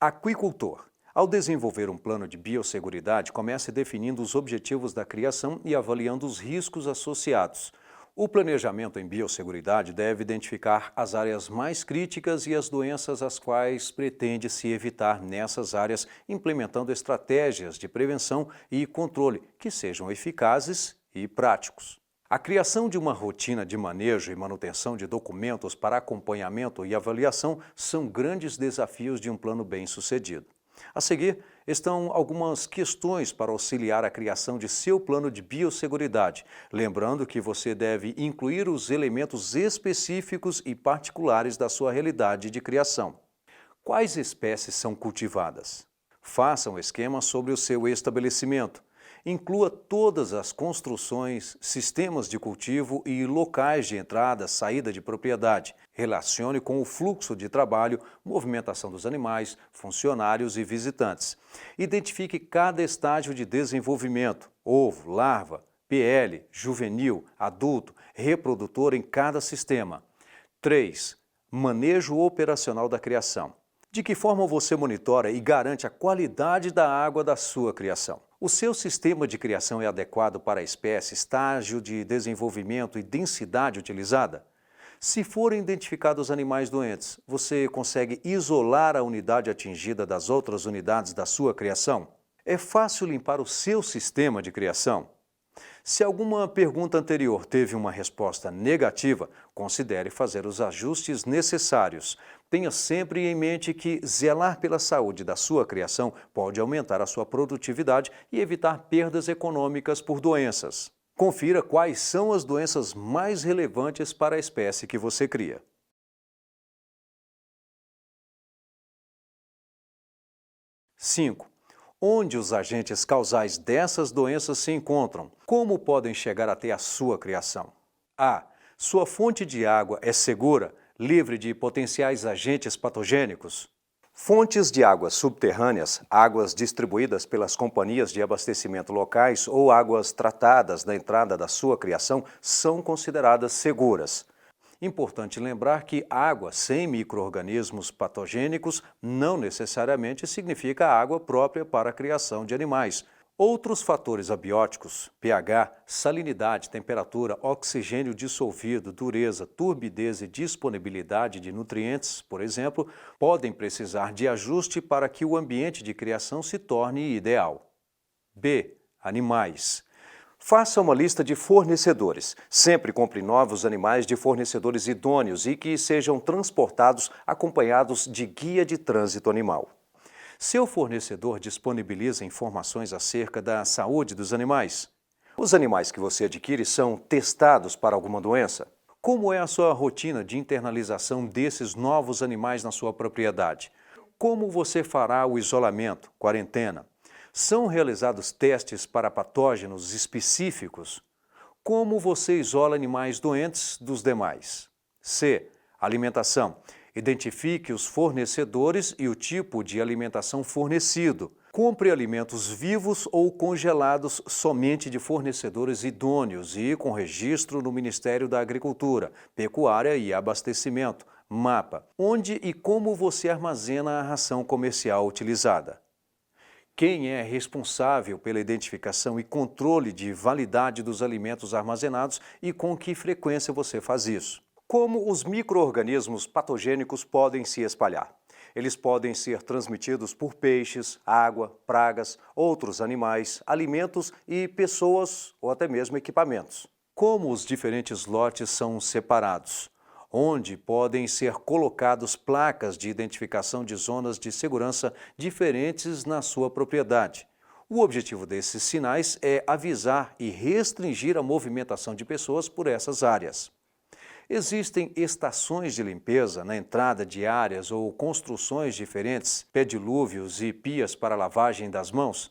Aquicultor. Ao desenvolver um plano de biosseguridade, comece definindo os objetivos da criação e avaliando os riscos associados. O planejamento em biosseguridade deve identificar as áreas mais críticas e as doenças as quais pretende se evitar nessas áreas, implementando estratégias de prevenção e controle que sejam eficazes e práticos. A criação de uma rotina de manejo e manutenção de documentos para acompanhamento e avaliação são grandes desafios de um plano bem-sucedido. A seguir, estão algumas questões para auxiliar a criação de seu plano de biosseguridade, lembrando que você deve incluir os elementos específicos e particulares da sua realidade de criação. Quais espécies são cultivadas? Faça um esquema sobre o seu estabelecimento. Inclua todas as construções, sistemas de cultivo e locais de entrada, saída de propriedade. Relacione com o fluxo de trabalho, movimentação dos animais, funcionários e visitantes. Identifique cada estágio de desenvolvimento, ovo, larva, PL, juvenil, adulto, reprodutor em cada sistema. 3. Manejo operacional da criação. De que forma você monitora e garante a qualidade da água da sua criação? O seu sistema de criação é adequado para a espécie, estágio de desenvolvimento e densidade utilizada? Se forem identificados animais doentes, você consegue isolar a unidade atingida das outras unidades da sua criação? É fácil limpar o seu sistema de criação? Se alguma pergunta anterior teve uma resposta negativa, considere fazer os ajustes necessários. Tenha sempre em mente que zelar pela saúde da sua criação pode aumentar a sua produtividade e evitar perdas econômicas por doenças. Confira quais são as doenças mais relevantes para a espécie que você cria. 5. Onde os agentes causais dessas doenças se encontram? Como podem chegar até a sua criação? A. Sua fonte de água é segura, livre de potenciais agentes patogênicos? Fontes de águas subterrâneas, águas distribuídas pelas companhias de abastecimento locais ou águas tratadas na entrada da sua criação são consideradas seguras. Importante lembrar que água sem micro-organismos patogênicos não necessariamente significa água própria para a criação de animais. Outros fatores abióticos, pH, salinidade, temperatura, oxigênio dissolvido, dureza, turbidez e disponibilidade de nutrientes, por exemplo, podem precisar de ajuste para que o ambiente de criação se torne ideal. B. Animais. Faça uma lista de fornecedores. Sempre compre novos animais de fornecedores idôneos e que sejam transportados acompanhados de guia de trânsito animal. Seu fornecedor disponibiliza informações acerca da saúde dos animais? Os animais que você adquire são testados para alguma doença? Como é a sua rotina de internalização desses novos animais na sua propriedade? Como você fará o isolamento, quarentena? São realizados testes para patógenos específicos? Como você isola animais doentes dos demais? C. Alimentação. Identifique os fornecedores e o tipo de alimentação fornecido. Compre alimentos vivos ou congelados somente de fornecedores idôneos e com registro no Ministério da Agricultura, Pecuária e Abastecimento, MAPA, onde e como você armazena a ração comercial utilizada. Quem é responsável pela identificação e controle de validade dos alimentos armazenados e com que frequência você faz isso? Como os micro-organismos patogênicos podem se espalhar? Eles podem ser transmitidos por peixes, água, pragas, outros animais, alimentos e pessoas ou até mesmo equipamentos. Como os diferentes lotes são separados? Onde podem ser colocados placas de identificação de zonas de segurança diferentes na sua propriedade. O objetivo desses sinais é avisar e restringir a movimentação de pessoas por essas áreas. Existem estações de limpeza na entrada de áreas ou construções diferentes, pedilúvios e pias para lavagem das mãos?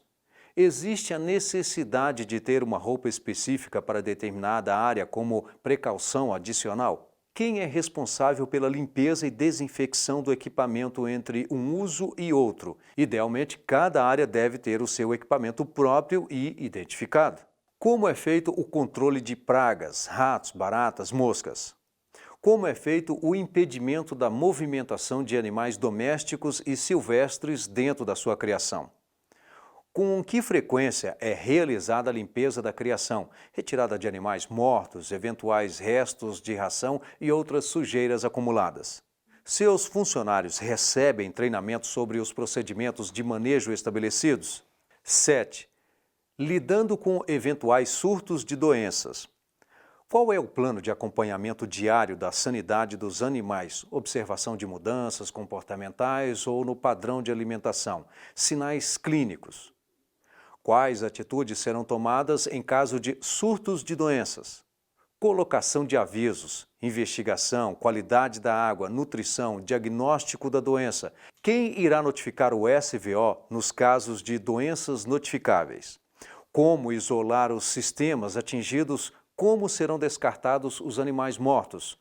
Existe a necessidade de ter uma roupa específica para determinada área como precaução adicional? Quem é responsável pela limpeza e desinfecção do equipamento entre um uso e outro? Idealmente, cada área deve ter o seu equipamento próprio e identificado. Como é feito o controle de pragas, ratos, baratas, moscas? Como é feito o impedimento da movimentação de animais domésticos e silvestres dentro da sua criação? Com que frequência é realizada a limpeza da criação, retirada de animais mortos, eventuais restos de ração e outras sujeiras acumuladas? Seus funcionários recebem treinamento sobre os procedimentos de manejo estabelecidos? 7. Lidando com eventuais surtos de doenças. Qual é o plano de acompanhamento diário da sanidade dos animais? Observação de mudanças comportamentais ou no padrão de alimentação? Sinais clínicos? Quais atitudes serão tomadas em caso de surtos de doenças? Colocação de avisos, investigação, qualidade da água, nutrição, diagnóstico da doença. Quem irá notificar o SVO nos casos de doenças notificáveis? Como isolar os sistemas atingidos? Como serão descartados os animais mortos?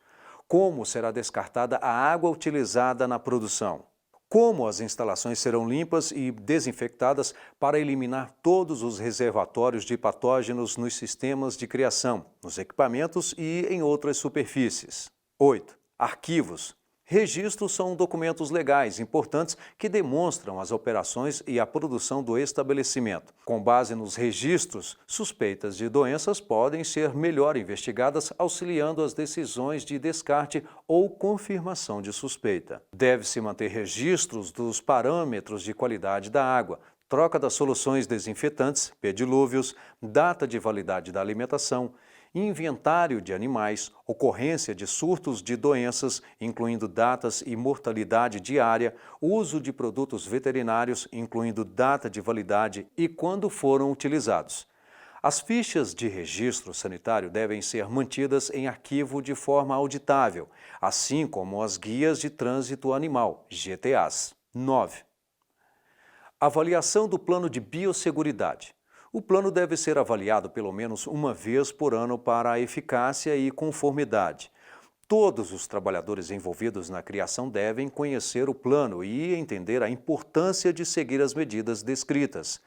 Como será descartada a água utilizada na produção? Como as instalações serão limpas e desinfectadas para eliminar todos os reservatórios de patógenos nos sistemas de criação, nos equipamentos e em outras superfícies? 8. Arquivos. Registros são documentos legais importantes que demonstram as operações e a produção do estabelecimento. Com base nos registros, suspeitas de doenças podem ser melhor investigadas, auxiliando as decisões de descarte ou confirmação de suspeita. Deve-se manter registros dos parâmetros de qualidade da água, troca das soluções desinfetantes, pedilúvios, data de validade da alimentação, inventário de animais, ocorrência de surtos de doenças, incluindo datas e mortalidade diária, uso de produtos veterinários, incluindo data de validade e quando foram utilizados. As fichas de registro sanitário devem ser mantidas em arquivo de forma auditável, assim como as guias de trânsito animal, GTAs. 9. Avaliação do plano de biosseguridade. O plano deve ser avaliado pelo menos uma vez por ano para a eficácia e conformidade. Todos os trabalhadores envolvidos na criação devem conhecer o plano e entender a importância de seguir as medidas descritas.